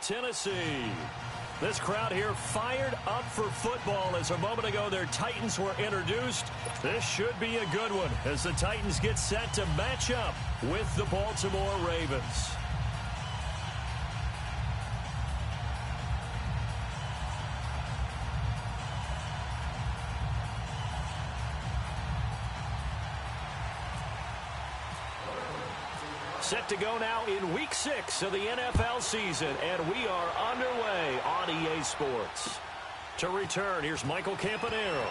Tennessee. This crowd here fired up for football as a moment ago their Titans were introduced. This should be a good one as the Titans get set to match up with the Baltimore Ravens. Set to go now in Week 6 of the NFL season, and we are underway on EA Sports. To return, here's Michael Campanero.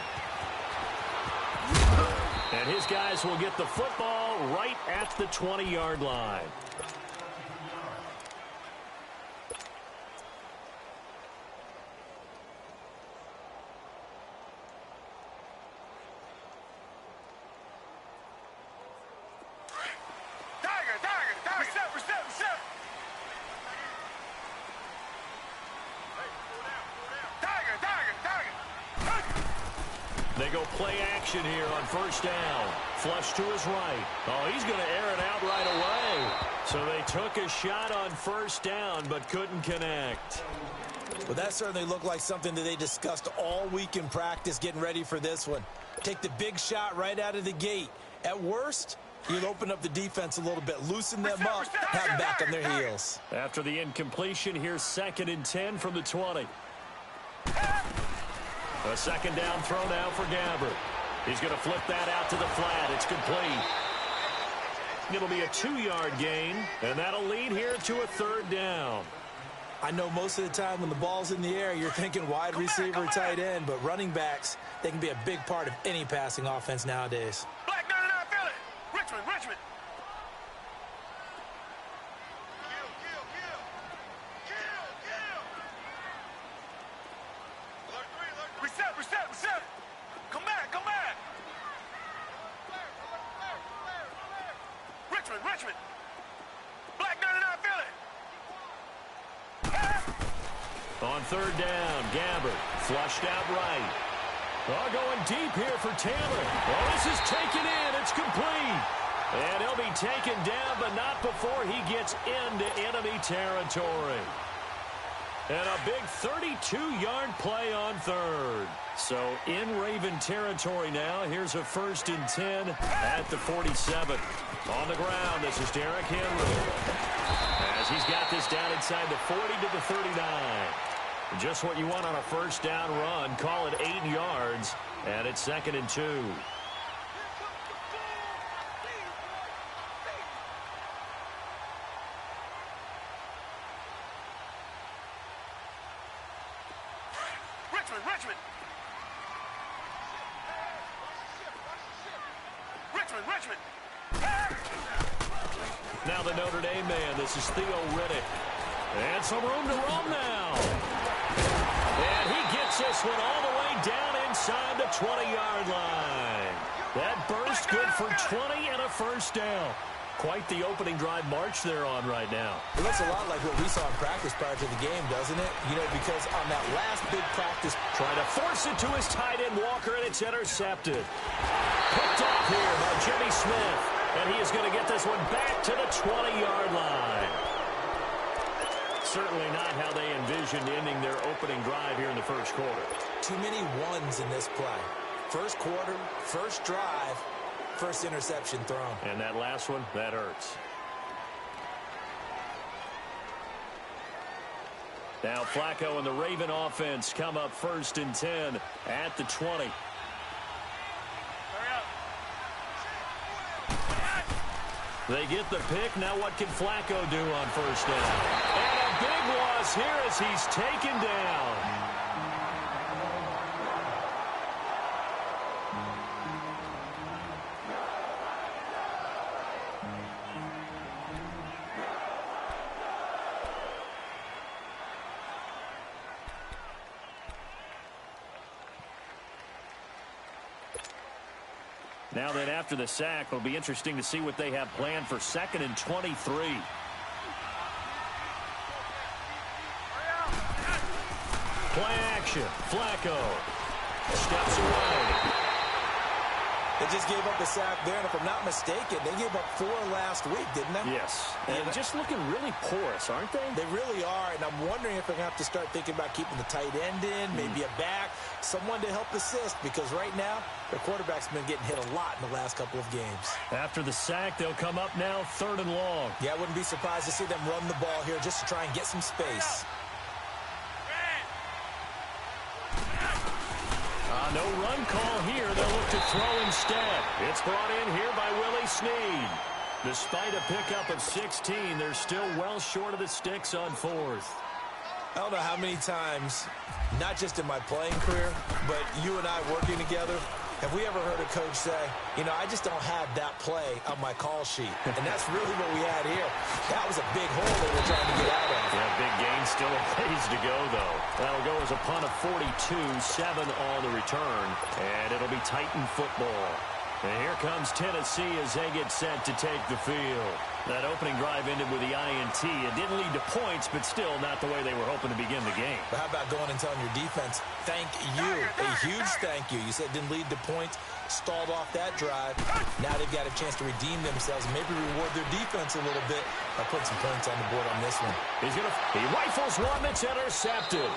And his guys will get the football right at the 20-yard line. They go play action here on first down. Flush to his right. Oh, he's going to air it out right away. So they took a shot on first down but couldn't connect. Well, that certainly looked like something that they discussed all week in practice getting ready for this one. Take the big shot right out of the gate. At worst, you'll open up the defense a little bit, loosen them up, have them back on their heels. After the incompletion, here's 2nd and 10 from the 20. A second down throw now for Gabbert. He's going to flip that out to the flat. It's complete. It'll be a 2-yard gain, and that'll lead here to a 3rd down. I know most of the time when the ball's in the air, you're thinking wide receiver, tight end, but running backs, they can be a big part of any passing offense nowadays. Black 99 Philly. Richmond. Reset. Come back. Richmond. Black 99 Philly. On 3rd down, Gabbert flushed out right. Oh, going deep here for Taylor. Oh, this is taken in. It's complete. And he'll be taken down, but not before he gets into enemy territory. And a big 32-yard play on 3rd. So in Raven territory now. Here's a 1st and 10 at the 47. On the ground, this is Derrick Henry. As he's got this down inside the 40 to the 39. Just what you want on a first down run. Call it 8 yards. And it's 2nd and 2. Richmond. Now the Notre Dame man. This is Theo Riddick. And some room to roam now. And he gets this one all the way down inside the 20-yard line. That burst good for 20 and a first down. Quite the opening drive march they're on right now. It looks a lot like what we saw in practice prior to the game, doesn't it? You know, because on that last big practice, trying to force it to his tight end Walker, and it's intercepted. Picked off here by Jimmy Smith. And he is going to get this one back to the 20-yard line. Certainly not how they envisioned ending their opening drive here in the first quarter. Too many ones in this play. First quarter, first drive, first interception thrown. And that last one, that hurts. Now Flacco and the Raven offense come up 1st and 10 at the 20. They get the pick. Now what can Flacco do on first down? And a big loss here as he's taken down. Now that after the sack, it'll be interesting to see what they have planned for 2nd and 23. Play action. Flacco steps away. They just gave up a sack there, and if I'm not mistaken, they gave up 4 last week, didn't they? Yes, and just looking really porous, aren't they? They really are, and I'm wondering if they're going to have to start thinking about keeping the tight end in, maybe a back, someone to help assist, because right now, their quarterback's been getting hit a lot in the last couple of games. After the sack, they'll come up now 3rd and long. Yeah, I wouldn't be surprised to see them run the ball here just to try and get some space. No run call here. They'll look to throw instead. It's brought in here by Willie Snead. Despite a pickup of 16, they're still well short of the sticks on 4th. I don't know how many times, not just in my playing career, but you and I working together, have we ever heard a coach say, you know, I just don't have that play on my call sheet. And that's really what we had here. That was a big hole they were trying to get out of. Yeah, big gain, still a ways to go, though. That'll go as a punt of 42, 7 on the return, and it'll be Titan football. And here comes Tennessee as they get set to take the field. That opening drive ended with the INT. It didn't lead to points, but still not the way they were hoping to begin the game. But how about going and telling your defense, thank you, a huge thank you. You said it didn't lead to points, stalled off that drive. Now they've got a chance to redeem themselves and maybe reward their defense a little bit by putting some points on the board on this one. He rifles one that's intercepted.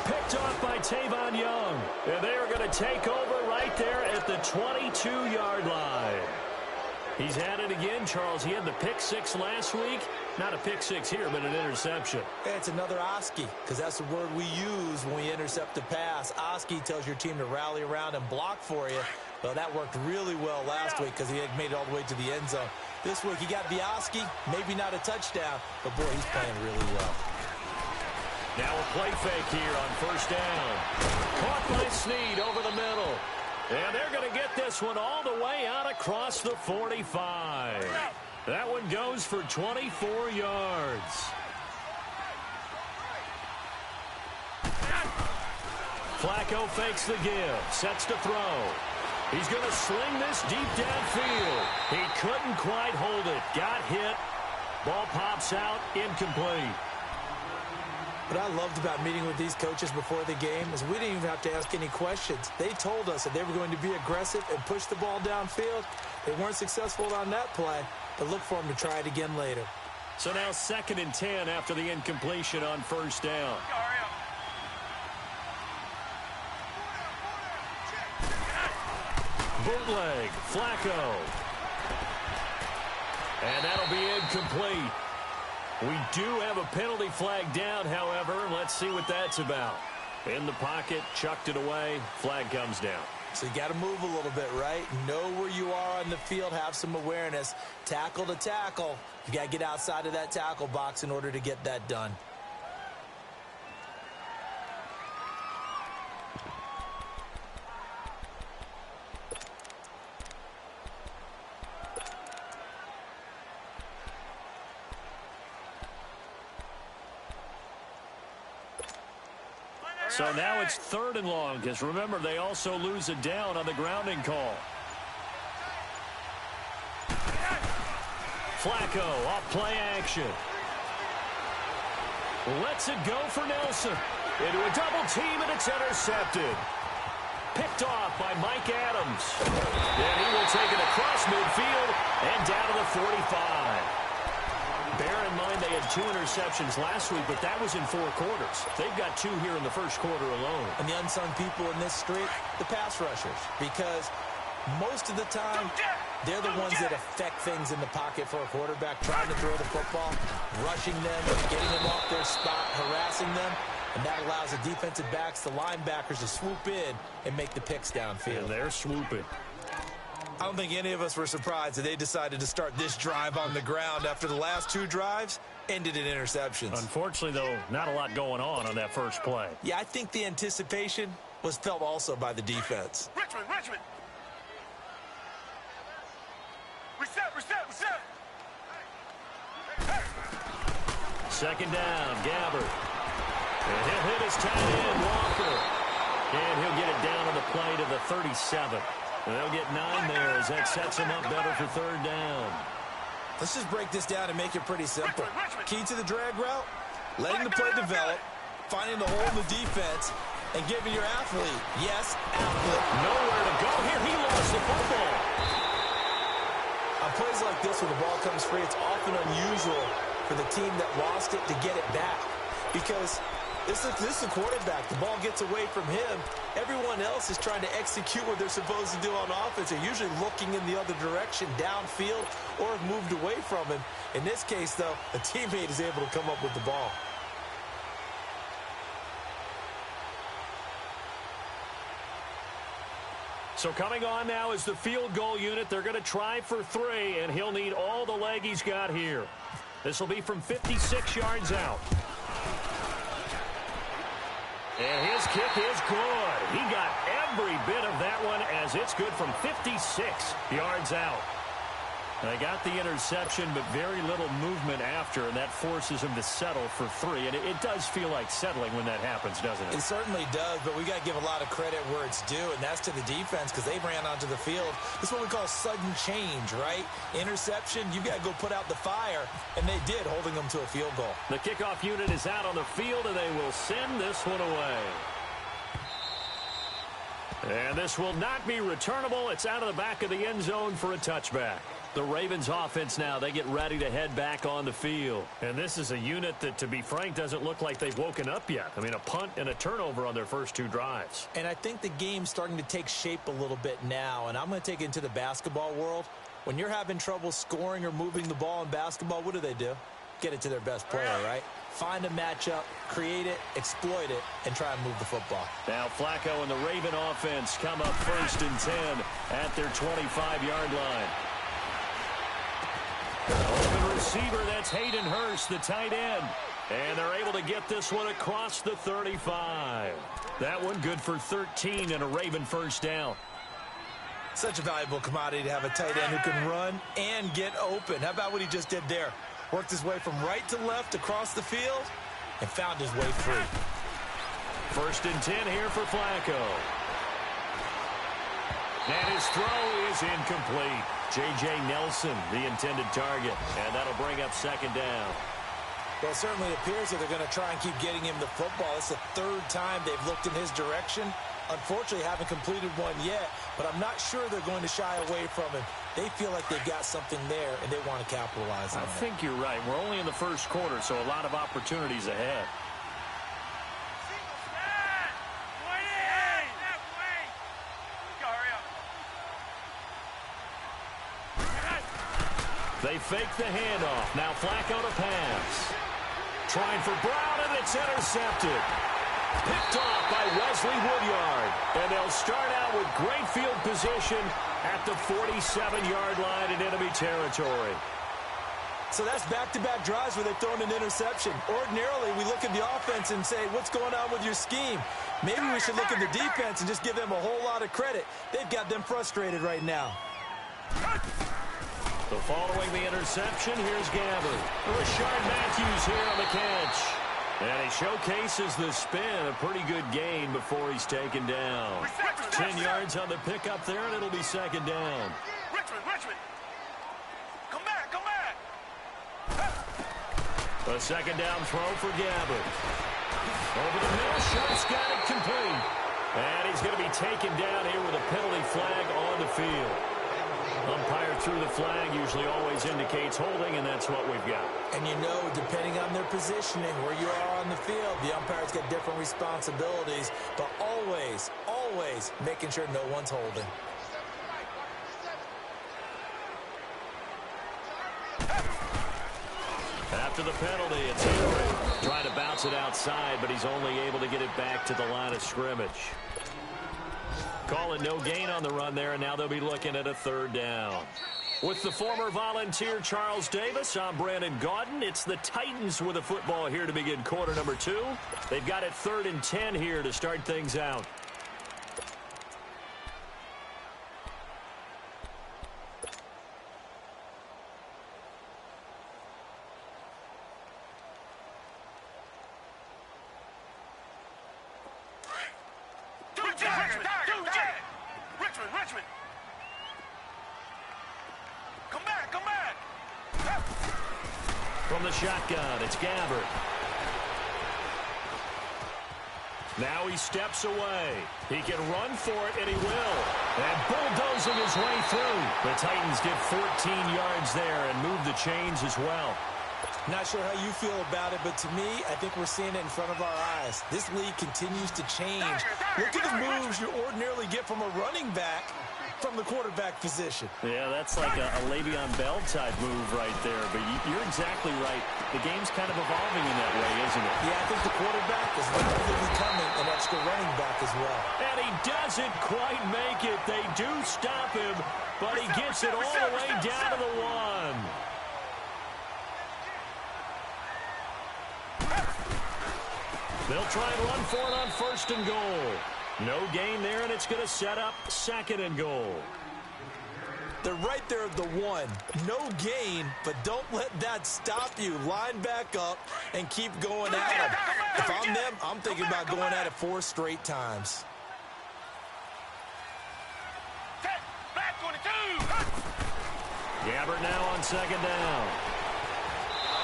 Picked off by Tavon Young. And they are going to take over right there at the 22-yard line. He's had it again, Charles. He had the pick 6 last week. Not a pick 6 here, but an interception. Hey, it's another Oski, because that's the word we use when we intercept a pass. Oski tells your team to rally around and block for you. Well, that worked really well last week because he had made it all the way to the end zone. This week, he got the Oski, maybe not a touchdown, but boy, he's playing really well. Now a play fake here on 1st down. Caught by Snead over the middle. And they're going to get this one all the way out across the 45. That one goes for 24 yards. Flacco fakes the give, sets to throw. He's going to sling this deep downfield. He couldn't quite hold it. Got hit. Ball pops out, incomplete. What I loved about meeting with these coaches before the game is we didn't even have to ask any questions. They told us that they were going to be aggressive and push the ball downfield. They weren't successful on that play, but look for them to try it again later. So now 2nd and 10 after the incompletion on 1st down. Bootleg, Flacco. And that'll be incomplete. We do have a penalty flag down, however. Let's see what that's about. In the pocket, chucked it away. Flag comes down. So you got to move a little bit, right? Know where you are on the field. Have some awareness. Tackle to tackle. You got to get outside of that tackle box in order to get that done. So now it's 3rd and long, because remember, they also lose a down on the grounding call. Flacco off play action. Lets it go for Nelson. Into a double team, and it's intercepted. Picked off by Mike Adams. And he will take it across midfield and down to the 45. Bear in mind they had 2 interceptions last week, but that was in 4 quarters. They've got 2 here in the 1st quarter alone. And the unsung people in this streak, the pass rushers, because most of the time, they're the ones that affect things in the pocket for a quarterback, trying to throw the football, rushing them, getting them off their spot, harassing them, and that allows the defensive backs, the linebackers, to swoop in and make the picks downfield. And they're swooping. I don't think any of us were surprised that they decided to start this drive on the ground after the last 2 drives ended in interceptions. Unfortunately, though, not a lot going on that first play. Yeah, I think the anticipation was felt also by the defense. Richmond. Reset. 2nd down, Gabbert. And he'll hit his tight end, Walker. And he'll get it down on the play to the 37. And they'll get 9 there as that sets him up better for 3rd down. Let's just break this down and make it pretty simple. Key to the drag route, letting the play develop, finding the hole in the defense, and giving your athlete, yes, athlete, Nowhere to go here. He lost the football. On plays like this, when the ball comes free, it's often unusual for the team that lost it to get it back. Because this is a quarterback. The ball gets away from him. Everyone else is trying to execute what they're supposed to do on offense. They're usually looking in the other direction, downfield, or have moved away from him. In this case, though, a teammate is able to come up with the ball. So coming on now is the field goal unit. They're going to try for 3, and he'll need all the leg he's got here. This will be from 56 yards out. And his kick is good. He got every bit of that one as it's good from 56 yards out. They got the interception, but very little movement after, and that forces him to settle for 3. And it does feel like settling when that happens, doesn't it? It certainly does, but we got to give a lot of credit where it's due, and that's to the defense because they ran onto the field. This is what we call sudden change, right? Interception, you got to go put out the fire, and they did, holding them to a field goal. The kickoff unit is out on the field, and they will send this one away. And this will not be returnable. It's out of the back of the end zone for a touchback. The Ravens offense now, they get ready to head back on the field. And this is a unit that, to be frank, doesn't look like they've woken up yet. I mean, a punt and a turnover on their first 2 drives. And I think the game's starting to take shape a little bit now, and I'm going to take it into the basketball world. When you're having trouble scoring or moving the ball in basketball, what do? Get it to their best player, right? Find a matchup, create it, exploit it, and try and move the football. Now Flacco and the Raven offense come up 1st and 10 at their 25-yard line. Open receiver, that's Hayden Hurst, the tight end. And they're able to get this one across the 35. That one good for 13 and a Raven first down. Such a valuable commodity to have a tight end who can run and get open. How about what he just did there? Worked his way from right to left across the field and found his way free. 1st and 10 here for Flacco. And his throw is incomplete. J.J. Nelson, the intended target. And that'll bring up 2nd down. Well, it certainly appears that they're going to try and keep getting him the football. It's the 3rd time they've looked in his direction. Unfortunately, haven't completed one yet, but I'm not sure they're going to shy away from him. They feel like they've got something there, and they want to capitalize on it. I think you're right. We're only in the first quarter, so a lot of opportunities ahead. They fake the handoff. Now Flacco to pass. Trying for Brown, and it's intercepted. Picked off by Wesley Woodyard. And they'll start out with great field position at the 47-yard line in enemy territory. So that's back-to-back drives where they've thrown an interception. Ordinarily, we look at the offense and say, what's going on with your scheme? Maybe we should look at the defense and just give them a whole lot of credit. They've got them frustrated right now. So following the interception, here's Gabbard. Rashard Matthews here on the catch. And he showcases the spin, a pretty good gain before he's taken down. 10 yards on the pickup there, and it'll be 2nd down. Richmond. Come back. A 2nd down throw for Gabbard. Over the middle, shot's got it complete. And he's going to be taken down here with a penalty flag on the field. Umpire through the flag usually always indicates holding, and that's what we've got. And you know, depending on their positioning, where you are on the field, the umpire's got different responsibilities, but always making sure no one's holding. After the penalty, it's Henry trying to bounce it outside, but he's only able to get it back to the line of scrimmage. Calling no gain on the run there, and now they'll be looking at a 3rd down. With the former Volunteer Charles Davis, I'm Brandon Gaudin. It's the Titans with the football here to begin quarter number 2. They've got it 3rd and 10 here to start things out. Richmond. Come back. From the shotgun, it's Gabbard. Now he steps away. He can run for it, and he will. And bulldozing his way through. The Titans get 14 yards there and move the chains as well. Not sure how you feel about it, but to me, I think we're seeing it in front of our eyes. This league continues to change. Look at the moves you ordinarily get from a running back from the quarterback position. Yeah, that's like a Le'Veon Bell type move right there. But you're exactly right. The game's kind of evolving in that way, isn't it? Yeah, I think the quarterback is rapidly becoming an extra running back as well. And he doesn't quite make it. They do stop him, but he gets it all the way down to the 1. They'll try and run for it on 1st and goal. No gain there, and it's going to set up 2nd and goal. They're right there at the 1. No gain, but don't let that stop you. Line back up and keep going at them. If I'm them, I'm thinking about going at it 4 straight times. Back 22. Gabbert now on 2nd down.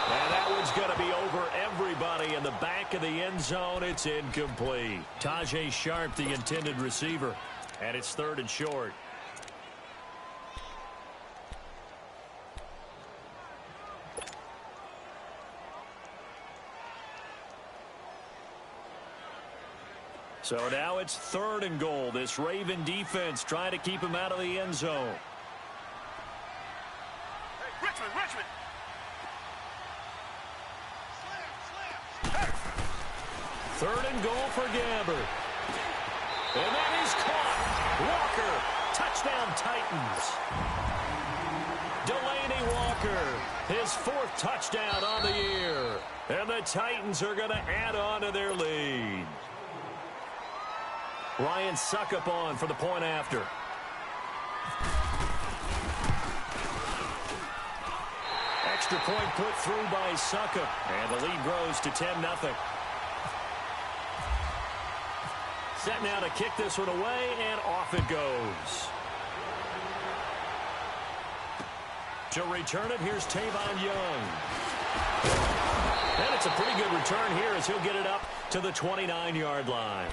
And that one's going to be over everybody in the back of the end zone. It's incomplete. Tajay Sharp, the intended receiver. And it's 3rd and short. So now it's 3rd and goal. This Raven defense trying to keep him out of the end zone. Hey, Richmond. 3rd and goal for Gabbert. And that is caught. Walker, touchdown Titans. Delaney Walker, his 4th touchdown on the year. And the Titans are going to add on to their lead. Ryan Suckup on for the point after. Extra point put through by Suckup. And the lead grows to 10-0. Set now to kick this one away, and off it goes. To return it, here's Tavon Young. And it's a pretty good return here as he'll get it up to the 29-yard line.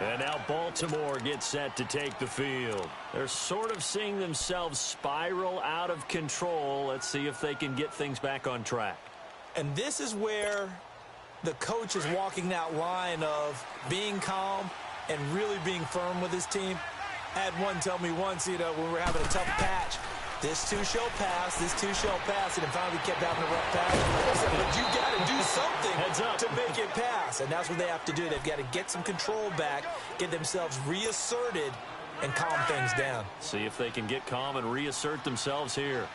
And now Baltimore gets set to take the field. They're sort of seeing themselves spiral out of control. Let's see if they can get things back on track. And this is where the coach is walking that line of being calm and really being firm with his team. I had one tell me once, when we were having a tough patch, this too shall pass, this too shall pass, and it finally kept having a rough patch. But you got to do something to make it pass, and that's what they have to do. They've got to get some control back, get themselves reasserted, and calm things down. See if they can get calm and reassert themselves here.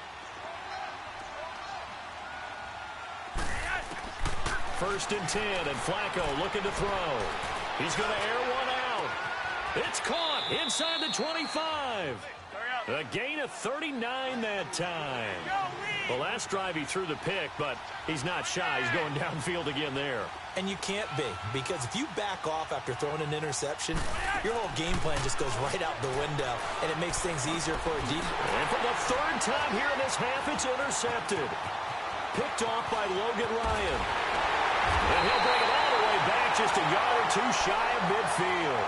1st and 10, and Flacco looking to throw. He's going to air one out. It's caught inside the 25. A gain of 39 that time. The last drive he threw the pick, but he's not shy. He's going downfield again there. And you can't be, because if you back off after throwing an interception, your whole game plan just goes right out the window, and it makes things easier for a defense. And for the 3rd time here in this half, it's intercepted. Picked off by Logan Ryan. And he'll bring it all the way back, just a yard or 2 shy of midfield.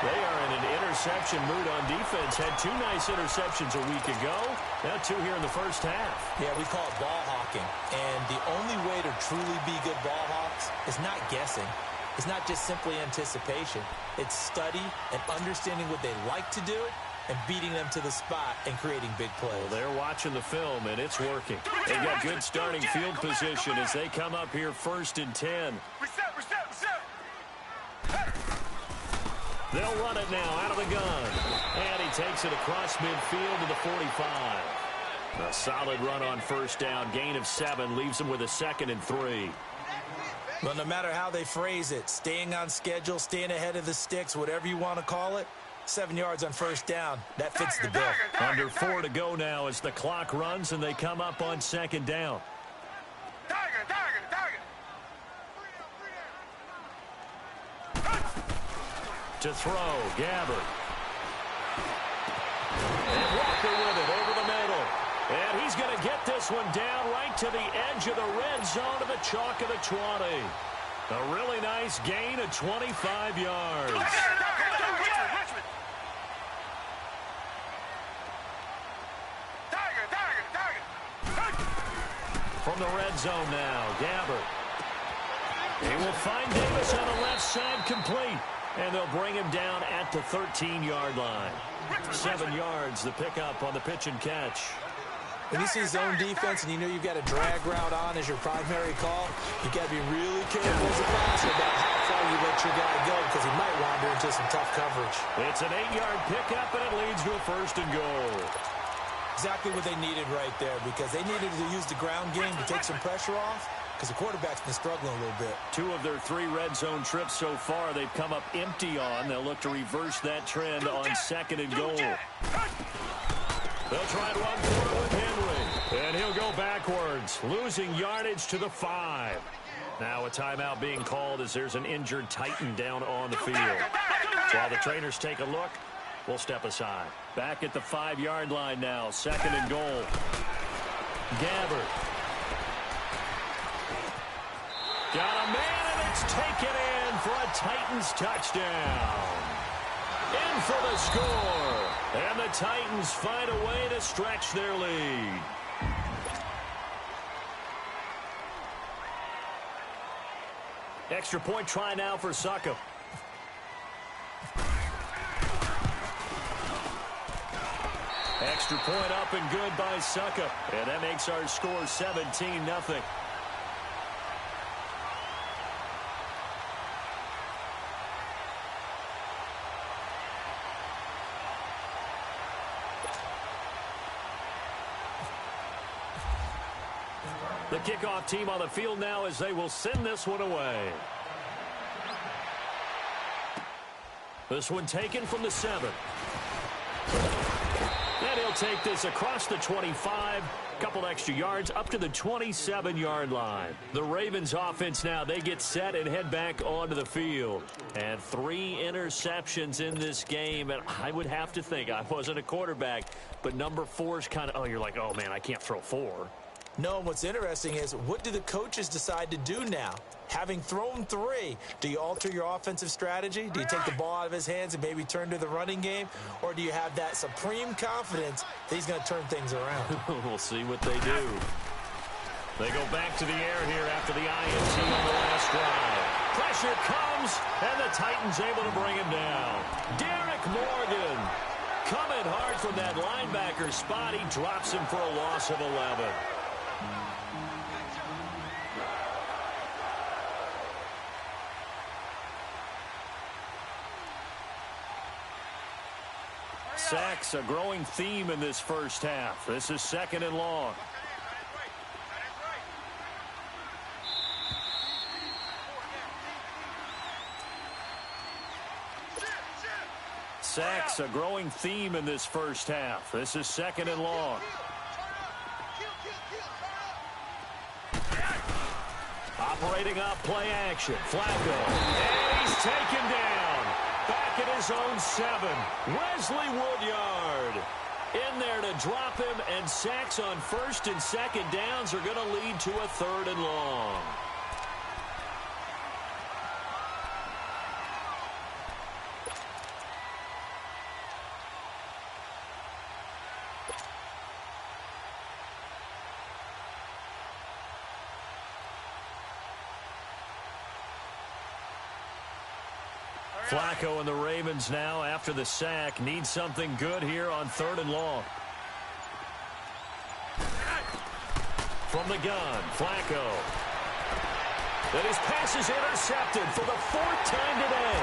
They are in an interception mood on defense. Had 2 nice interceptions a week ago. Now 2 here in the first half. Yeah, we call it ball hawking. And the only way to truly be good ball hawks is not guessing. It's not just simply anticipation. It's study and understanding what they like to do and beating them to the spot and creating big plays. Well, they're watching the film, and it's working. They got good starting field position as they come up here 1st and 10. Reset. They'll run it now out of the gun. And he takes it across midfield to the 45. A solid run on 1st down. Gain of 7 leaves them with a 2nd and 3. Well, no matter how they phrase it, staying on schedule, staying ahead of the sticks, whatever you want to call it, 7 yards on 1st down. That fits the bill. Under 4 to go now as the clock runs and they come up on 2nd down. Target. To throw, Gabbert. And Walker with it over the middle. And he's going to get this one down right to the edge of the red zone to the chalk of the 20. A really nice gain of 25 yards. Richmond. Tiger. From the red zone now, Gabbert. He will find Davis on the left side, complete. And they'll bring him down at the 13-yard line. 7 yards, the pickup on the pitch and catch. When you see zone defense and you know you've got a drag route on as your primary call, you've got to be really careful as a passer about how far you let your guy go because he might wander into some tough coverage. It's an 8-yard pickup, and it leads to a 1st and goal. Exactly what they needed right there because they needed to use the ground game to take some pressure off because the quarterback's been struggling a little bit. 2 of their 3 red zone trips so far they've come up empty on. They'll look to reverse that trend on 2nd and goal. They'll try and run for it with Henry. And he'll go backwards, losing yardage to the 5. Now a timeout being called as there's an injured Titan down on the field. While the trainers take a look, we'll step aside. Back at the 5-yard line now, 2nd and goal. Gabbert. Got a man, and it's taken in for a Titans touchdown. In for the score. And the Titans find a way to stretch their lead. Extra point try now for Succop. Extra point up and good by Succop. And that makes our score 17-0. The kickoff team on the field now as they will send this one away. This one taken from the 7. And he'll take this across the 25. Couple extra yards up to the 27-yard line. The Ravens offense now, they get set and head back onto the field. And 3 interceptions in this game. And I would have to think, I wasn't a quarterback, but number 4 is kind of, oh, you're like, oh, man, I can't throw 4. No, what's interesting is what do the coaches decide to do now? Having thrown 3, do you alter your offensive strategy? Do you take the ball out of his hands and maybe turn to the running game? Or do you have that supreme confidence that he's going to turn things around? We'll see what they do. They go back to the air here after the INT on the last drive. Pressure comes, and the Titans able to bring him down. Derek Morgan coming hard from that linebacker spot. He drops him for a loss of 11. Sacks, a growing theme in this first half. This is 2nd and long. Sacks, a growing theme in this first half. This is 2nd and long. Operating up play action. Flacco. And he's taken down. Back at his own 7. Wesley Woodyard in there to drop him, and sacks on 1st and 2nd downs are going to lead to a 3rd and long. Flacco and the Ravens now, after the sack, need something good here on 3rd and long. From the gun, Flacco. And his pass is intercepted for the 4th time today.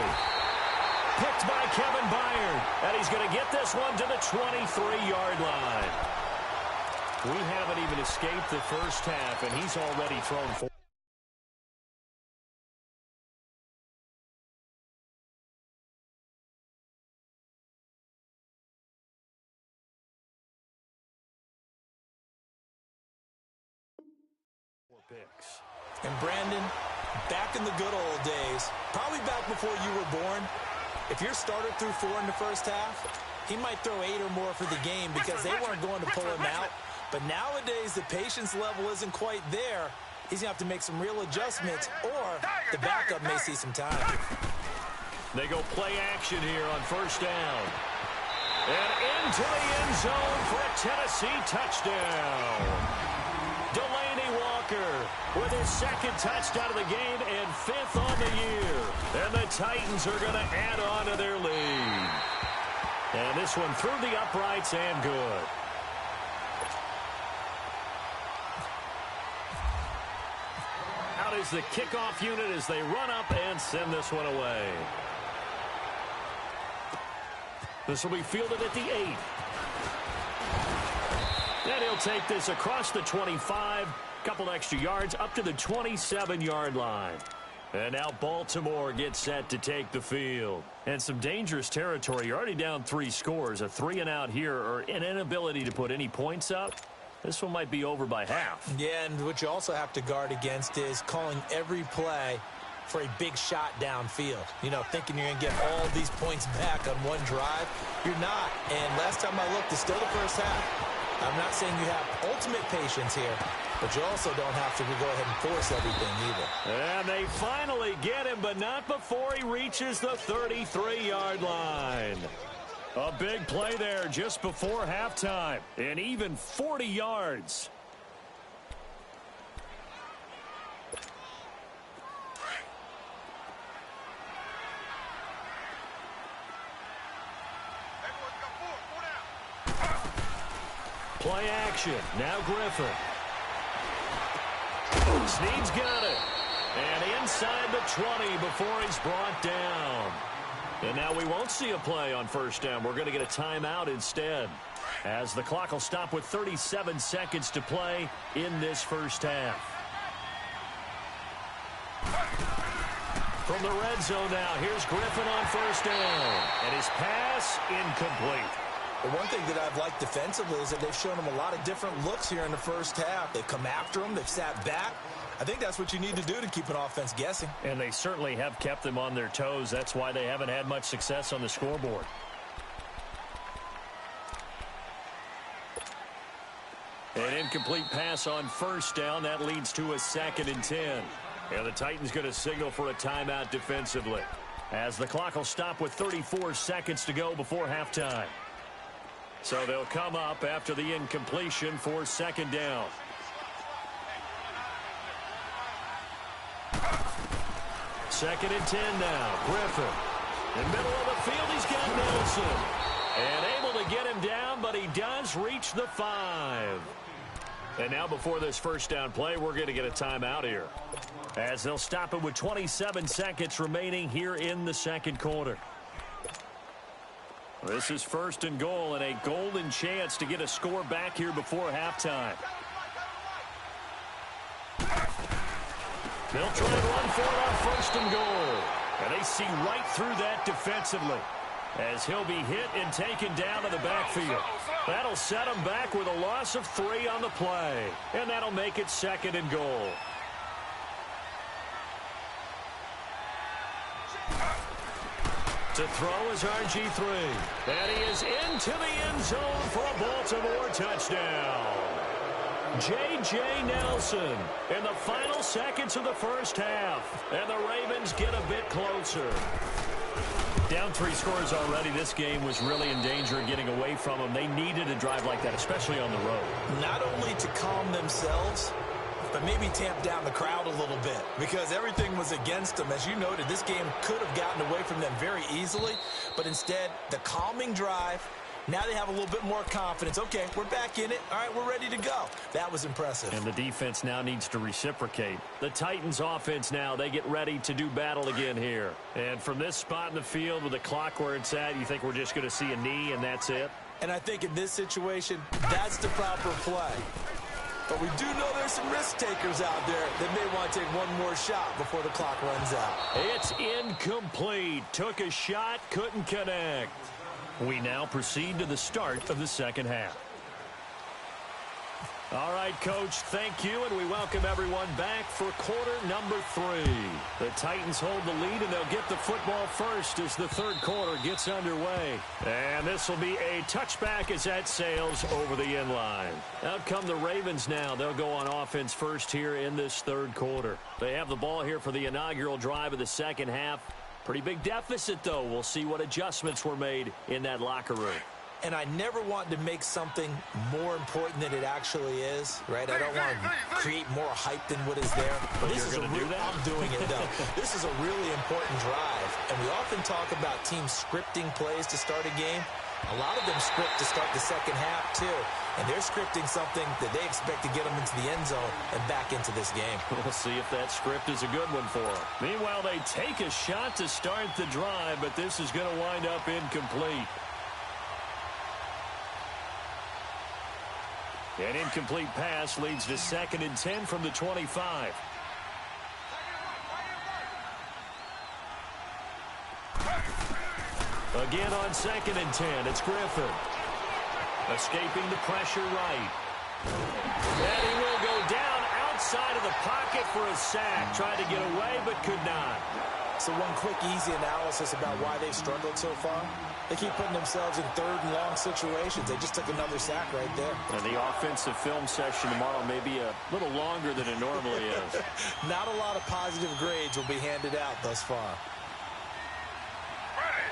Picked by Kevin Byard. And he's going to get this one to the 23-yard line. We haven't even escaped the first half, and he's already thrown 4. Picks. And Brandon, back in the good old days, probably back before you were born, if your starter threw 4 in the first half, he might throw 8 or more for the game because they weren't going to pull him out. But nowadays, the patience level isn't quite there, he's going to have to make some real adjustments, or the backup may see some time. They go play action here on first down. And into the end zone for a Tennessee touchdown. Delaney Walker with his second touchdown of the game and 5th on the year. And the Titans are going to add on to their lead. And this one through the uprights and good. Out is the kickoff unit as they run up and send this one away. This will be fielded at the 8. And he'll take this across the 25, couple extra yards up to the 27-yard line. And now Baltimore gets set to take the field. And some dangerous territory. You're already down 3 scores. A 3-and-out here, or an inability to put any points up. This one might be over by half. Yeah, and what you also have to guard against is calling every play for a big shot downfield. You know, thinking you're going to get all these points back on one drive. You're not. And last time I looked, it's still the first half. I'm not saying you have ultimate patience here, but you also don't have to go ahead and force everything either. And they finally get him, but not before he reaches the 33-yard line. A big play there just before halftime, and even 40 yards. Play action. Now Griffin. Snead's got it. And inside the 20 before he's brought down. And now we won't see a play on first down. We're going to get a timeout instead, as the clock will stop with 37 seconds to play in this first half. From the red zone now, here's Griffin on first down. And his pass incomplete. The one thing that I've liked defensively is that they've shown him a lot of different looks here in the first half. They've come after him. They've sat back. I think that's what you need to do to keep an offense guessing. And they certainly have kept them on their toes. That's why they haven't had much success on the scoreboard. An incomplete pass on first down. That leads to a 2nd and 10. And the Titans going to signal for a timeout defensively, as the clock will stop with 34 seconds to go before halftime. So they'll come up after the incompletion for 2nd down. Second and 10 now. Griffin. In the middle of the field, he's got Nelson. And able to get him down, but he does reach the 5. And now before this first down play, we're going to get a timeout here, as they'll stop it with 27 seconds remaining here in the second quarter. This is 1st and goal, and a golden chance to get a score back here before halftime. They'll try and run for it on 1st and goal. And they see right through that defensively, as he'll be hit and taken down to the backfield. That'll set him back with a loss of 3 on the play. And that'll make it 2nd and goal. To throw is RG3. And he is into the end zone for a Baltimore touchdown. J.J. Nelson in the final seconds of the first half. And the Ravens get a bit closer. Down 3 scores already. This game was really in danger of getting away from them. They needed a drive like that, especially on the road. Not only to calm themselves, but maybe tamp down the crowd a little bit, because everything was against them. As you noted, this game could have gotten away from them very easily, but instead, the calming drive, now they have a little bit more confidence. Okay, we're back in it. All right, we're ready to go. That was impressive. And the defense now needs to reciprocate. The Titans offense now, they get ready to do battle again here. And from this spot in the field with the clock where it's at, you think we're just going to see a knee and that's it? And I think in this situation, that's the proper play. But we do know there's some risk takers out there that may want to take one more shot before the clock runs out. It's incomplete. Took a shot, couldn't connect. We now proceed to the start of the second half. All right, Coach, thank you, and we welcome everyone back for quarter number 3. The Titans hold the lead, and they'll get the football first as the third quarter gets underway. And this will be a touchback as that sails over the end line. Out come the Ravens now. They'll go on offense first here in this third quarter. They have the ball here for the inaugural drive of the second half. Pretty big deficit, though. We'll see what adjustments were made in that locker room. And I never want to make something more important than it actually is, right? I don't want to create more hype than what is there. But this is a real, I'm doing it, though. This is a really important drive. And we often talk about teams scripting plays to start a game. A lot of them script to start the second half, too. And they're scripting something that they expect to get them into the end zone and back into this game. We'll see if that script is a good one for them. Meanwhile, they take a shot to start the drive, but this is going to wind up incomplete. An incomplete pass leads to 2nd and 10 from the 25. Again on 2nd and 10, it's Griffin. Escaping the pressure right. And he will go down outside of the pocket for a sack. Tried to get away, but could not. So one quick, easy analysis about why they've struggled so far. They keep putting themselves in third and long situations. They just took another sack right there. And the offensive film session tomorrow may be a little longer than it normally is. Not a lot of positive grades will be handed out thus far. Ready.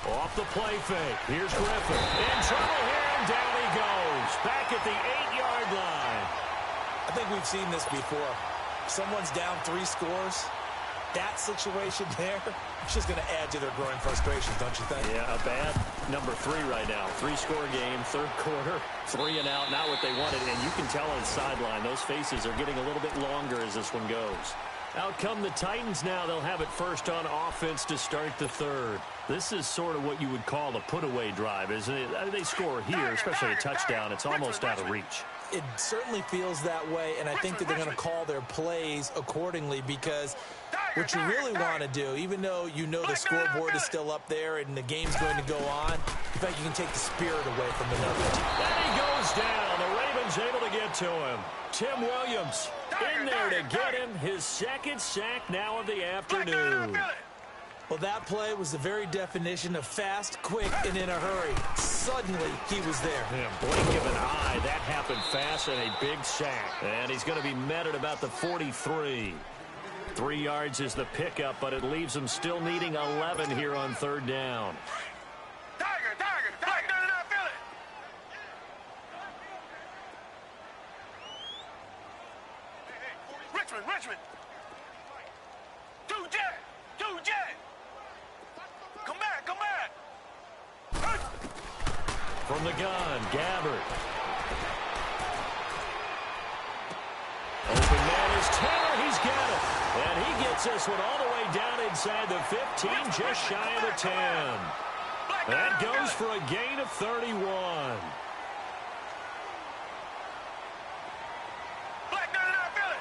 319. Off the play fake. Here's Griffin. In trouble here, and down he goes. Back at the 8-yard line. I think we've seen this before. Someone's down 3 scores. That situation there, it's just going to add to their growing frustrations, don't you think? Yeah, a bad number 3 right now. 3-score game, third quarter, 3 and out, not what they wanted. And you can tell on the sideline, those faces are getting a little bit longer as this one goes. Out come the Titans now. They'll have it first on offense to start the third. This is sort of what you would call a put-away drive, isn't it? They score here, especially a touchdown. It's almost out of reach. It certainly feels that way, and I think that they're going to call their plays accordingly because what you really want to do, even though you know the scoreboard is still up there and the game's going to go on, in fact, you can take the spirit away from the number. And he goes down. The Ravens able to get to him. Tim Williams in there to get him his 2nd sack now of the afternoon. Well, that play was the very definition of fast, quick, and in a hurry. Suddenly, he was there. Yeah, blink of an eye. That happened fast and a big sack. And he's going to be met at about the 43. 3 yards is the pickup, but it leaves him still needing 11 here on third down. Tiger. Black 99 Philly. Richmond. 2 jet. Come back. From the gun, Gabbert. Open man is Taylor. He's got it. And he gets this one all the way down inside the 15, just shy of the 10. That goes for a gain of 31. Black 99 Philly.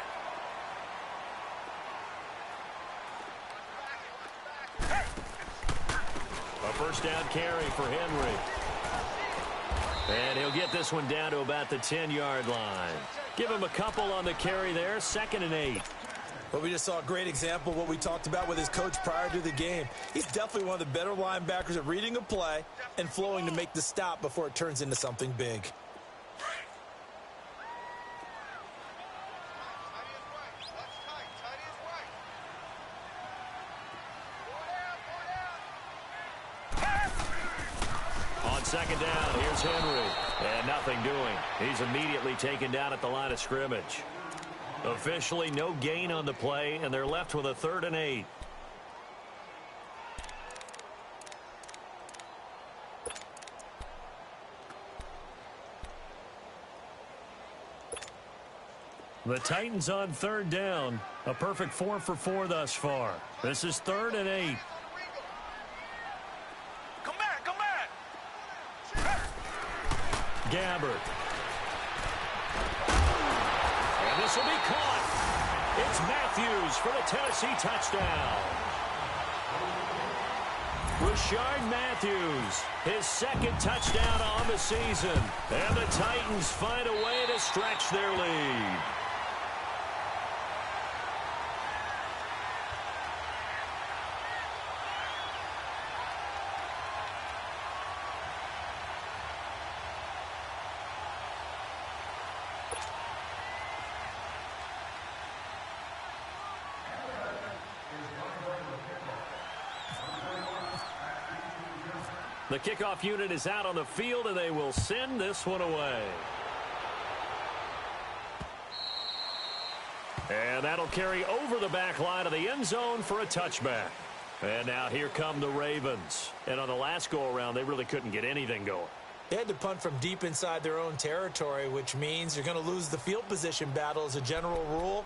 A first down carry for Henry. And he'll get this one down to about the 10-yard line. Give him a couple on the carry there, 2nd and 8. Well, we just saw a great example of what we talked about with his coach prior to the game. He's definitely one of the better linebackers at reading a play and flowing to make the stop before it turns into something big. On 2nd down, here's Henry. And nothing doing. He's immediately taken down at the line of scrimmage. Officially no gain on the play, and they're left with a 3rd and 8. The Titans on 3rd down. A perfect 4 for 4 thus far. This is 3rd and 8. Come back. Gabbert. And this will be caught. It's Matthews for the Tennessee touchdown. Rashard Matthews, his second touchdown on the season. And the Titans find a way to stretch their lead. The kickoff unit is out on the field, and they will send this one away. And that'll carry over the back line of the end zone for a touchback. And now here come the Ravens. And on the last go-around, they really couldn't get anything going. They had to punt from deep inside their own territory, which means you're going to lose the field position battle as a general rule.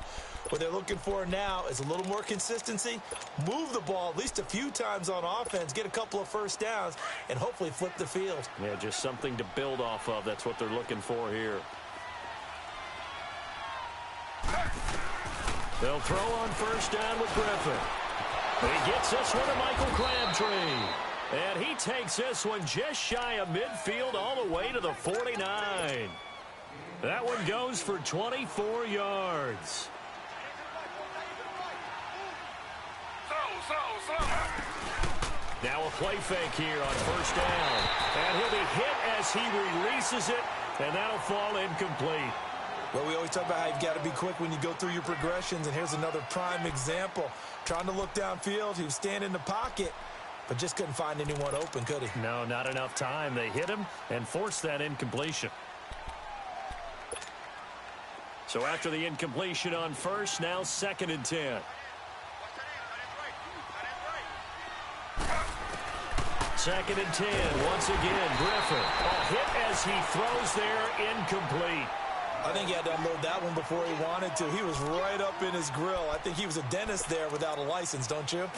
What they're looking for now is a little more consistency, move the ball at least a few times on offense, get a couple of first downs, and hopefully flip the field. Yeah, just something to build off of. That's what they're looking for here. They'll throw on first down with Griffin. He gets this one to Michael Crabtree. And he takes this one just shy of midfield all the way to the 49. That one goes for 24 yards. Now a play fake here on first down. And he'll be hit as he releases it, and that'll fall incomplete. Well, we always talk about how you've got to be quick when you go through your progressions, and here's another prime example. Trying to look downfield, he was standing in the pocket, but just couldn't find anyone open, could he? No, not enough time. They hit him and forced that incompletion. So after the incompletion on first, now 2nd and 10. Second and 10. Once again, Griffin. A hit as he throws there, incomplete. I think he had to unload that one before he wanted to. He was right up in his grill. I think he was a dentist there without a license, don't you?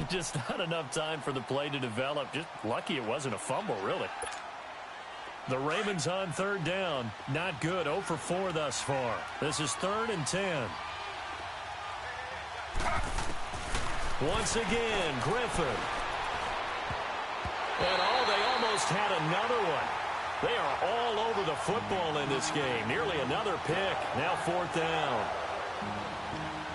Just not enough time for the play to develop. Just lucky it wasn't a fumble, really. The Ravens on third down. Not good. 0 for 4 thus far. This is 3rd and 10. Once again, Griffin. And they almost had another one. They are all over the football in this game. Nearly another pick. Now 4th down.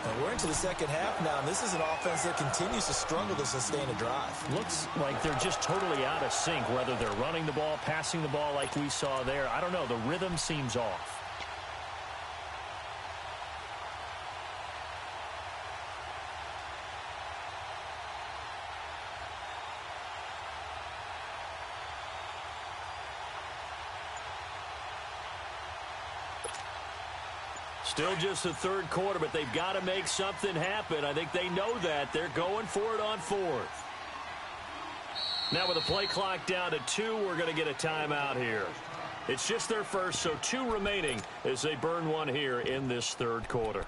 And we're into the second half now, and this is an offense that continues to struggle to sustain a drive. Looks like they're just totally out of sync, whether they're running the ball, passing the ball like we saw there. I don't know. The rhythm seems off. Still just the third quarter, but they've got to make something happen. I think they know that. They're going for it on 4th. Now with the play clock down to 2, we're going to get a timeout here. It's just their first, so 2 remaining as they burn one here in this third quarter.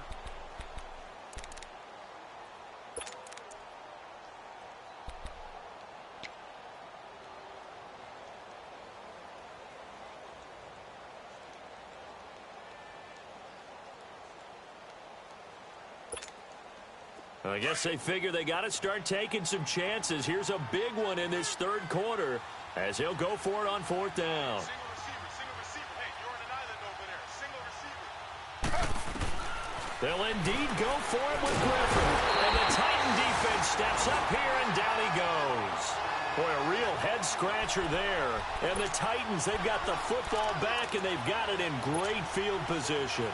I guess they figure they got to start taking some chances. Here's a big one in this third quarter as he'll go for it on 4th down. Single receiver. Hey, you're on an island over there. Single receiver. They'll indeed go for it with Griffin. And the Titan defense steps up here, and down he goes. Boy, a real head-scratcher there. And the Titans, they've got the football back, and they've got it in great field position.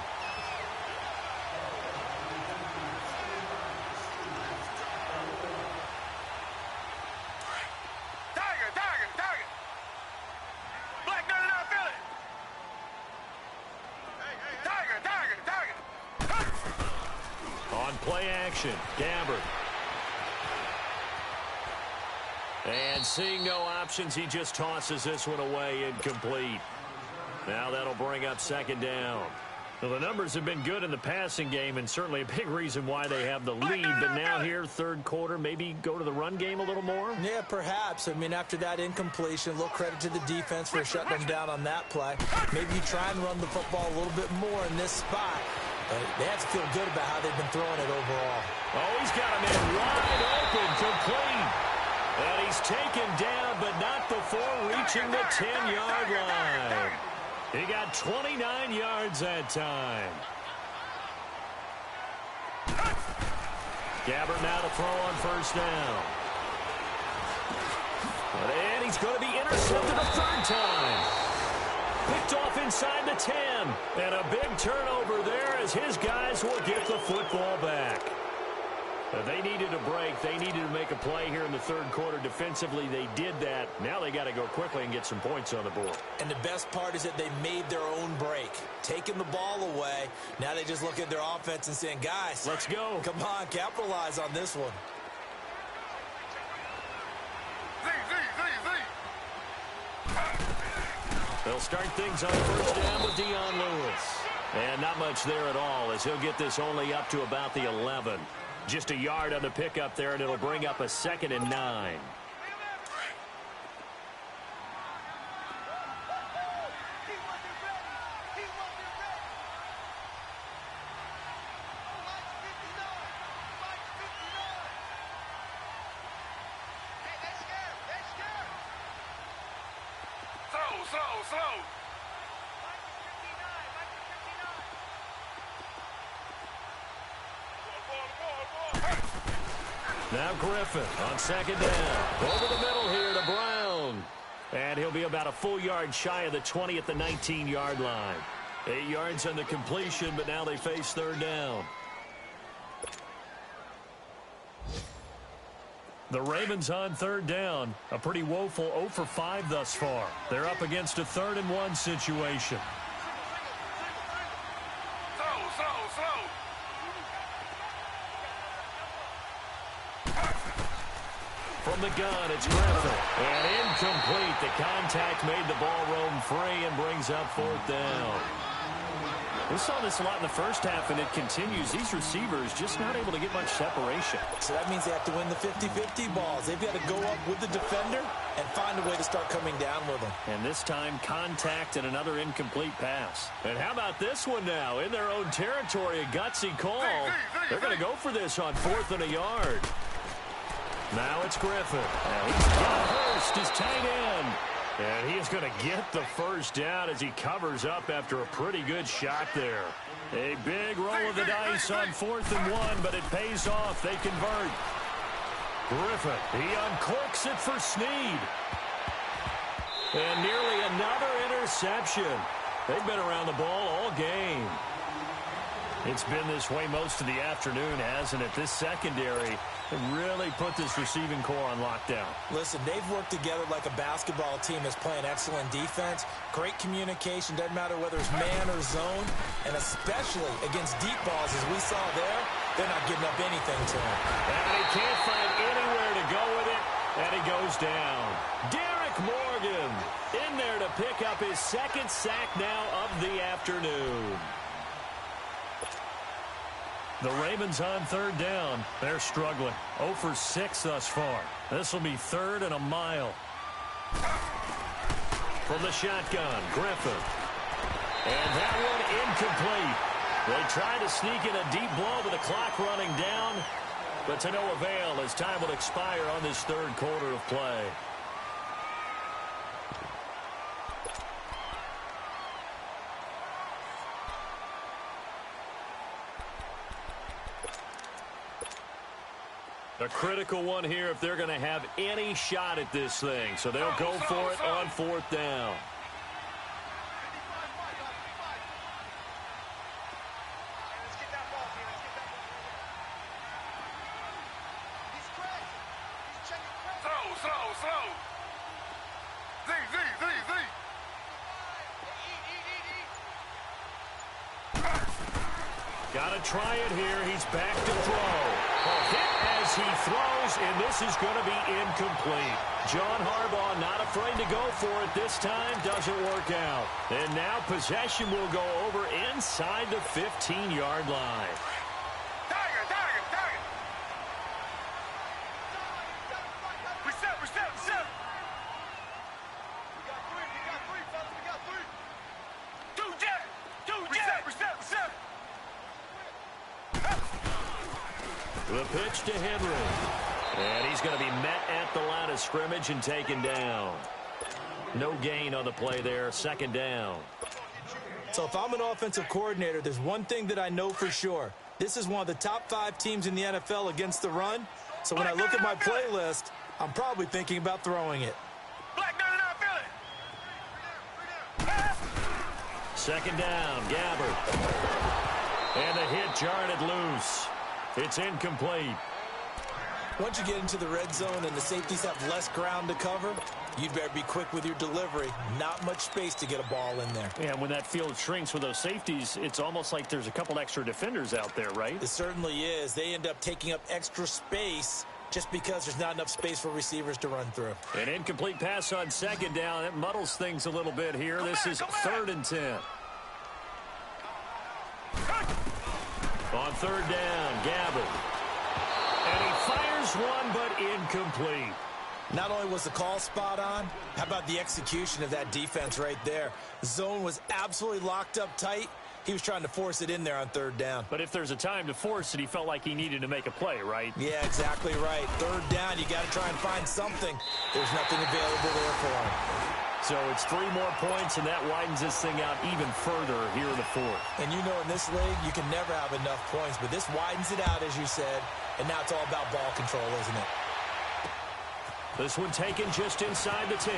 Gabbert. And seeing no options, he just tosses this one away, incomplete. Now that'll bring up 2nd down. Well, the numbers have been good in the passing game, and certainly a big reason why they have the lead. But now here, third quarter, maybe go to the run game a little more? Yeah, perhaps. I mean, after that incompletion, a little credit to the defense for shutting them down on that play. Maybe you try and run the football a little bit more in this spot. But they have to feel good about how they've been throwing it overall. Oh, he's got a man wide open, complete. And he's taken down, but not before reaching the 10-yard line. He got 29 yards that time. Gabbert now to throw on first down. And he's going to be intercepted a third time. Picked off inside the 10. And a big turnover there as his guys will get the football back. They needed a break. They needed to make a play here in the third quarter. Defensively, they did that. Now they got to go quickly and get some points on the board. And the best part is that they made their own break. Taking the ball away. Now they just look at their offense and saying, guys, let's go. Come on, capitalize on this one. They'll start things on first down with Dion Lewis. And not much there at all as he'll get this only up to about the 11. Just a yard on the pickup there, and it'll bring up a 2nd and 9. Slow. Now Griffin on 2nd down. Over the middle here to Brown. And he'll be about a full yard shy of the 20 at the 19-yard line. 8 yards on the completion, but now they face 3rd down. The Ravens on 3rd down. A pretty woeful 0 for 5 thus far. They're up against a 3rd and 1 situation. Slow. From the gun, it's Griffin. And incomplete. The contact made the ball roam free and brings up 4th down. We saw this a lot in the first half, and it continues. These receivers just not able to get much separation. So that means they have to win the 50-50 balls. They've got to go up with the defender and find a way to start coming down with them. And this time, contact and another incomplete pass. And how about this one now? In their own territory, a gutsy call. They're going to go for this on 4th and a yard. Now it's Griffin. And he's got Hurst, his tight end. And he is going to get the first down as he covers up after a pretty good shot there. A big roll of the dice on 4th and 1, but it pays off. They convert. Griffin, he uncorks it for Snead. And nearly another interception. They've been around the ball all game. It's been this way most of the afternoon, hasn't it? This secondary really put this receiving core on lockdown. Listen, they've worked together like a basketball team that's playing excellent defense. Great communication, doesn't matter whether it's man or zone. And especially against deep balls, as we saw there, they're not giving up anything to him. And he can't find anywhere to go with it, and he goes down. Derek Morgan in there to pick up his 2nd sack now of the afternoon. The Ravens on 3rd down. They're struggling. 0 for 6 thus far. This will be 3rd and a mile. From the shotgun, Griffin. And that one incomplete. They tried to sneak in a deep blow with the clock running down, but to no avail as time will expire on this 3rd quarter of play. A critical one here if they're going to have any shot at this thing. So they'll go for it on 4th down. Slow. Got to try it here. He's back to throw. A hit as he throws, and this is going to be incomplete. John Harbaugh not afraid to go for it this time. Doesn't work out. And now possession will go over inside the 15-yard line. Target. Reset. We got three, fellas. We got 3. Two jet. Reset. The pitch to Henry. And he's going to be met at the line of scrimmage and taken down. No gain on the play there, second down. So if I'm an offensive coordinator, there's one thing that I know for sure. This is one of the top 5 teams in the NFL against the run. So when I look at my playlist, I'm probably thinking about throwing it. Second down, Gabbert. And the hit jarred it loose. It's incomplete. Once you get into the red zone and the safeties have less ground to cover, you'd better be quick with your delivery. Not much space to get a ball in there. Yeah, when that field shrinks with those safeties, it's almost like there's a couple extra defenders out there, right? It certainly is. They end up taking up extra space just because there's not enough space for receivers to run through. An incomplete pass on second down. It muddles things a little bit here. This is 3rd and 10. On 3rd down, Gabbert. And he fires one, but incomplete. Not only was the call spot on, how about the execution of that defense right there? Zone was absolutely locked up tight. He was trying to force it in there on 3rd down. But if there's a time to force it, he felt like he needed to make a play, right? Yeah, exactly right. 3rd down, you got to try and find something. There's nothing available there for him. So it's 3 more points, and that widens this thing out even further here in the 4th. And you know in this league, you can never have enough points, but this widens it out, as you said, and now it's all about ball control, isn't it? This one taken just inside the 10.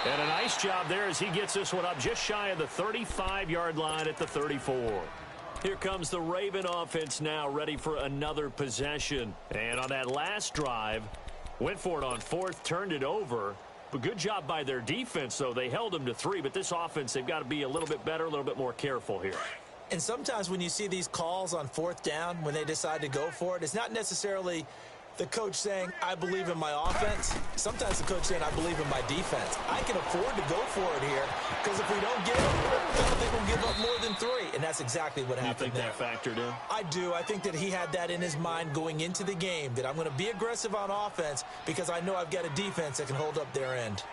And a nice job there as he gets this one up just shy of the 35-yard line at the 34. Here comes the Raven offense now, ready for another possession. And on that last drive, went for it on 4th, turned it over. But good job by their defense, though. They held them to 3, but this offense, they've got to be a little bit better, a little bit more careful here. And sometimes when you see these calls on 4th down, when they decide to go for it, it's not necessarily the coach saying, I believe in my offense. Sometimes the coach saying, I believe in my defense. I can afford to go for it here because if we don't get it, I don't think we'll give up more than 3. And that's exactly what happened there. You think that factored in? I do. I think that he had that in his mind going into the game, that I'm going to be aggressive on offense because I know I've got a defense that can hold up their end.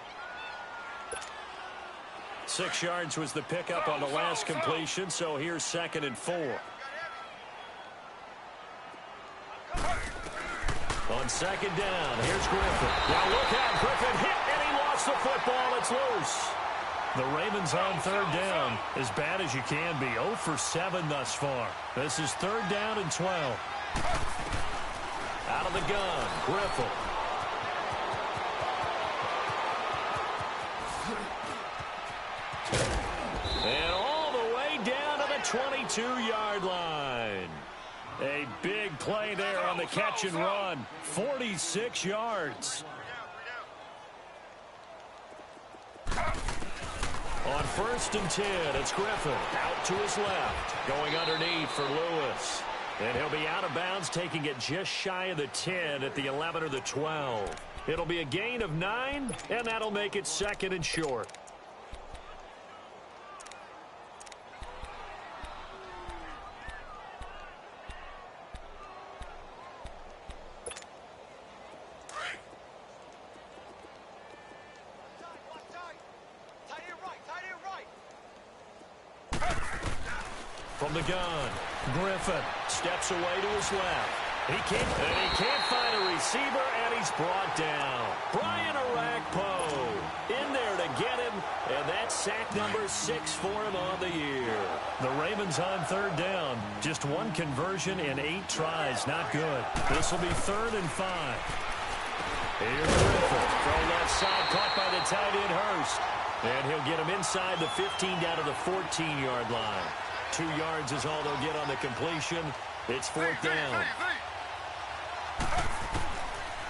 6 yards was the pickup on the last completion, so here's 2nd and 4. On 2nd down, here's Griffin. Now look out, Griffin hit, and he lost the football. It's loose. The Ravens on 3rd down, as bad as you can be. 0 for 7 thus far. This is 3rd down and 12. Out of the gun, Griffin. And all the way down to the 22-yard line. A big play there on the catch and run. 46 yards. On 1st and 10, it's Griffin. Out to his left. Going underneath for Lewis. And he'll be out of bounds, taking it just shy of the 10 at the 11 or the 12. It'll be a gain of 9, and that'll make it 2nd and short. From the gun, Griffin steps away to his left. He can't find a receiver, and he's brought down. Brian Arakpo in there to get him, and that's sack number 6 for him on the year. The Ravens on 3rd down. Just 1 conversion in 8 tries. Not good. This will be 3rd and 5. Here's Griffin from left side, caught by the tight end Hurst. And he'll get him inside the 15 down to the 14-yard line. 2 yards is all they'll get on the completion. It's 4th down.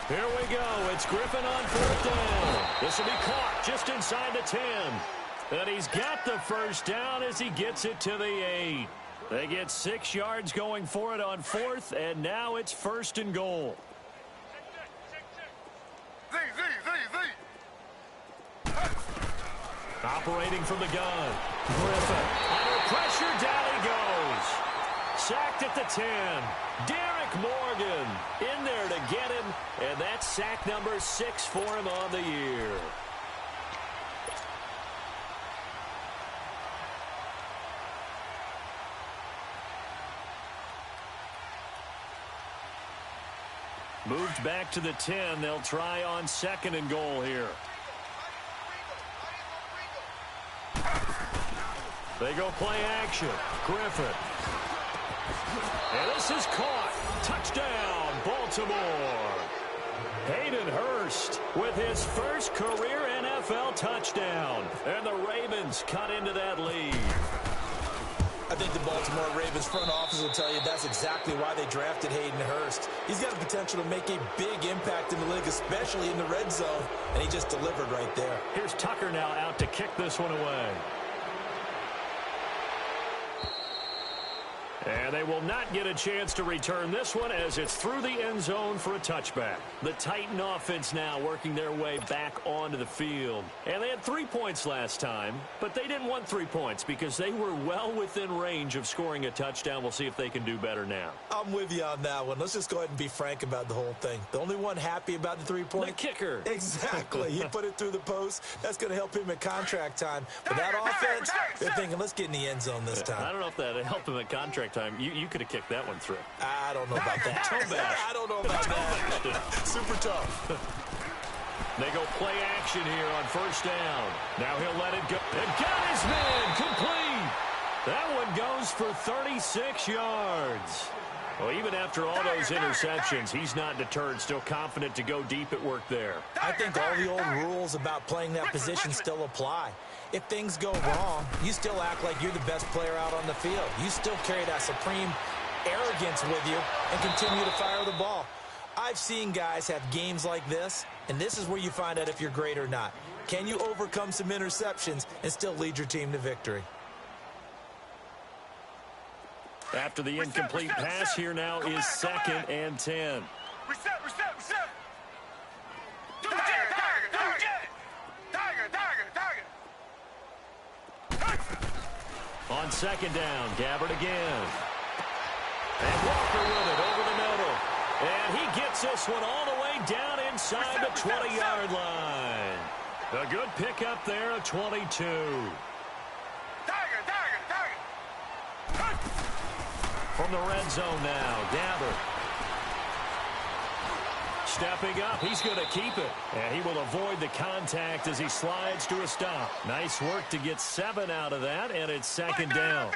Here we go. It's Griffin on 4th down. This will be caught just inside the 10. And he's got the first down as he gets it to the 8. They get 6 yards going for it on 4th, and now it's 1st and goal. Operating from the gun. Griffin under pressure, down he goes. Sacked at the 10. Derek Morgan in there to get him, and that's sack number 6 for him on the year. Moved back to the 10. They'll try on 2nd and goal here. They go play action. Griffin. And this is caught. Touchdown, Baltimore. Hayden Hurst with his first career NFL touchdown. And the Ravens cut into that lead. I think the Baltimore Ravens front office will tell you that's exactly why they drafted Hayden Hurst. He's got the potential to make a big impact in the league, especially in the red zone, and he just delivered right there. Here's Tucker now out to kick this one away. And they will not get a chance to return this one as it's through the end zone for a touchback. The Titan offense now working their way back onto the field. And they had 3 points last time, but they didn't want 3 points because they were well within range of scoring a touchdown. We'll see if they can do better now. I'm with you on that one. Let's just go ahead and be frank about the whole thing. The only one happy about the 3-point? The kicker. Exactly. He put it through the post. That's going to help him at contract time. But that offense, they're thinking, let's get in the end zone this time. I don't know if that helped him at contract time. You could have kicked that one through. I don't know about that. I don't know about that. Super tough. They go play action here on 1st down. Now he'll let it go. And got his man complete. That one goes for 36 yards. Well, even after all those interceptions, he's not deterred, still confident to go deep at work there. I think all the old rules about playing that position still apply. If things go wrong, you still act like you're the best player out on the field. You still carry that supreme arrogance with you and continue to fire the ball. I've seen guys have games like this, and this is where you find out if you're great or not. Can you overcome some interceptions and still lead your team to victory? After the incomplete pass, here now is 2nd and 10. Reset. On 2nd down, Gabbard again. And Walker with it over the middle. And he gets this one all the way down inside the 20-yard line. A good pickup there, a 22. From the red zone now, Gabbard. Stepping up, he's going to keep it. And he will avoid the contact as he slides to a stop. Nice work to get 7 out of that, and it's 2nd down.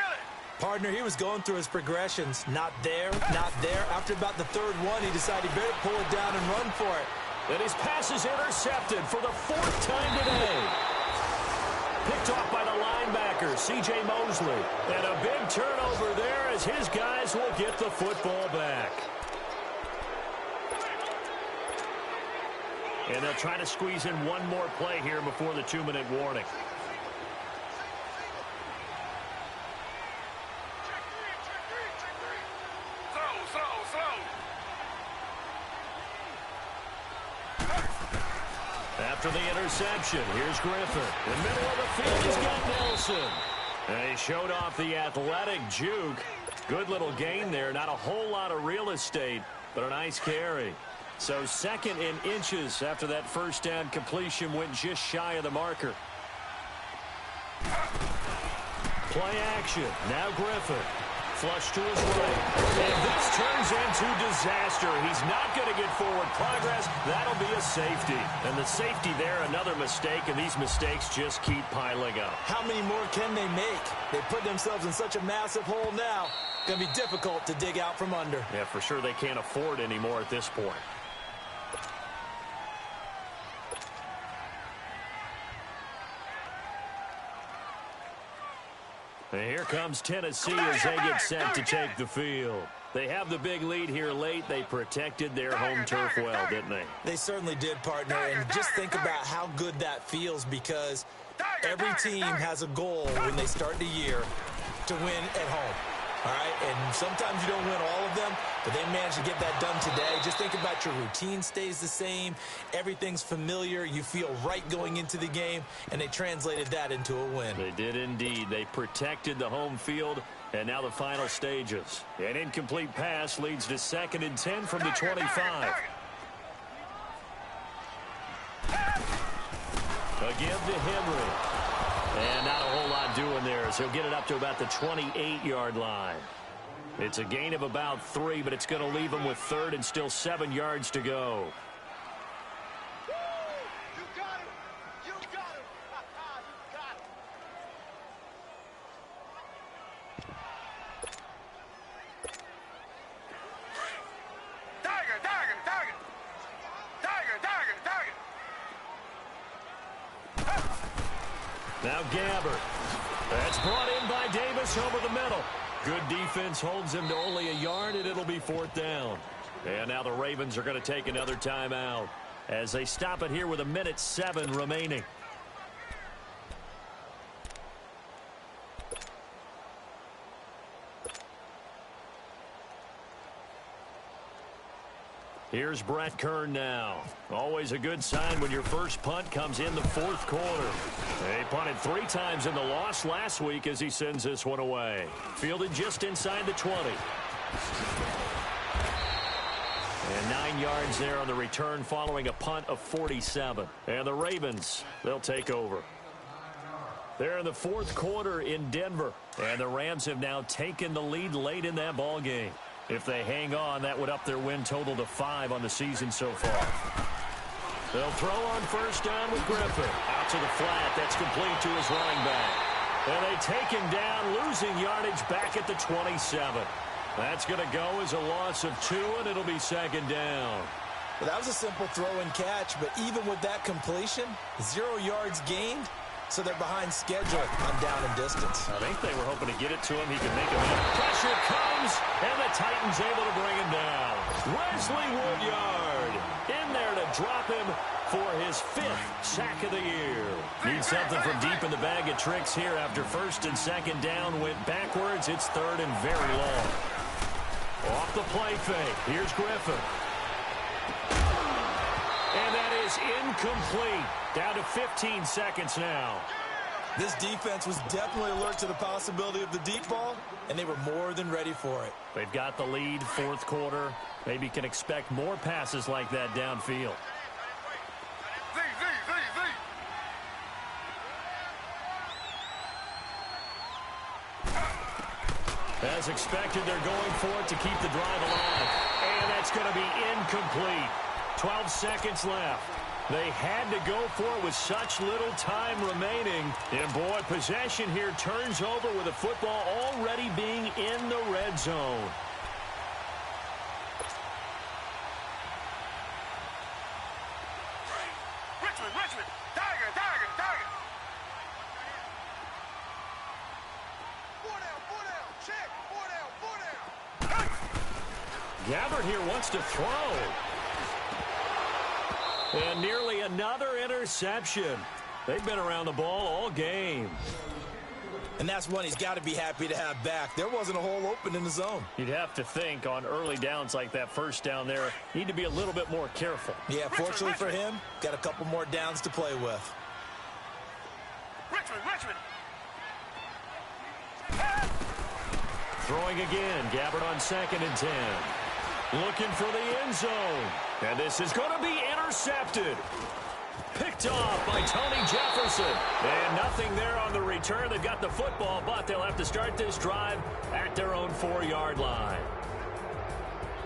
Partner, he was going through his progressions. Not there, not there. After about the 3rd one, he decided he better pull it down and run for it. And his pass is intercepted for the 4th time today. Picked off by the linebacker, C.J. Mosley. And a big turnover there as his guys will get the football back. And they'll try to squeeze in one more play here before the 2-minute warning. After the interception, here's Griffin. In the middle of the field, he's got Nelson. And he showed off the athletic juke. Good little gain there. Not a whole lot of real estate, but a nice carry. So 2nd in inches after that 1st down completion went just shy of the marker. Play action. Now Griffin. Flush to his right. And this turns into disaster. He's not going to get forward progress. That'll be a safety. And the safety there, another mistake, and these mistakes just keep piling up. How many more can they make? They put themselves in such a massive hole now. Going to be difficult to dig out from under. Yeah, for sure they can't afford anymore at this point. And here comes Tennessee as they get set to take the field. They have the big lead here late. They protected their home turf well, didn't they? They certainly did, partner. And just think about how good that feels because every team has a goal when they start the year to win at home. All right, and sometimes you don't win all of them, but they managed to get that done today. Just think about your routine stays the same. Everything's familiar. You feel right going into the game, and they translated that into a win. They did indeed. They protected the home field, and now the final stages. An incomplete pass leads to 2nd and 10 from the 25. Again to Henry. And not a whole lot doing there, so he'll get it up to about the 28-yard line. It's a gain of about 3, but it's going to leave them with third and still 7 yards to go. You got him. You got him. You got him. Tiger, tiger, tiger. Tiger, tiger, tiger. Now Gabbert. That's brought in by Davis over the middle. Good defense holds him to only a yard, and it'll be 4th down. And now the Ravens are going to take another timeout as they stop it here with 1:07 remaining. Here's Brett Kern now. Always a good sign when your first punt comes in the 4th quarter. They punted 3 times in the loss last week as he sends this one away. Fielded just inside the 20. And 9 yards there on the return following a punt of 47. And the Ravens, they'll take over. They're in the 4th quarter in Denver. And the Rams have now taken the lead late in that ball game. If they hang on, that would up their win total to 5 on the season so far. They'll throw on first down with Griffin. Out to the flat. That's complete to his running back. And they take him down, losing yardage back at the 27. That's going to go as a loss of 2, and it'll be 2nd down. Well, that was a simple throw and catch, but even with that completion, 0 yards gained. So they're behind schedule on down and distance. I think they were hoping to get it to him. He could make a hit. Pressure comes, and the Titans able to bring him down. Wesley Woodyard in there to drop him for his 5th sack of the year. Need something from deep in the bag of tricks here after 1st and 2nd down went backwards. It's 3rd and very long. Off the play fake. Here's Griffin. And that is incomplete. Down to 15 seconds now. This defense was definitely alert to the possibility of the deep ball, and they were more than ready for it. They've got the lead, 4th quarter. Maybe can expect more passes like that downfield. As expected, they're going for it to keep the drive alive. And that's going to be incomplete. 12 seconds left. They had to go for it with such little time remaining. And, boy, possession here turns over with the football already being in the red zone. Richmond, tiger, tiger, tiger. 4 down, check, 4 down. Gabbert here wants to throw. And nearly another interception. They've been around the ball all game. And that's one he's got to be happy to have back. There wasn't a hole open in the zone. You'd have to think on early downs like that first down there, need to be a little bit more careful. Yeah, fortunately for him, got a couple more downs to play with. Richmond. Throwing again, Gabbert on 2nd and 10. Looking for the end zone. And this is going to be intercepted. Picked off by Tony Jefferson. And nothing there on the return. They've got the football, but they'll have to start this drive at their own 4-yard line.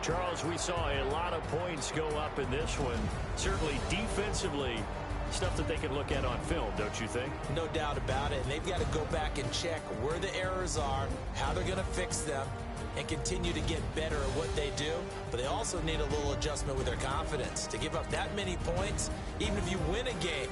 Charles, we saw a lot of points go up in this one. Certainly defensively, stuff that they can look at on film, don't you think? No doubt about it. And they've got to go back and check where the errors are, how they're going to fix them, and continue to get better at what they do. But they also need a little adjustment with their confidence. To give up that many points, even if you win a game,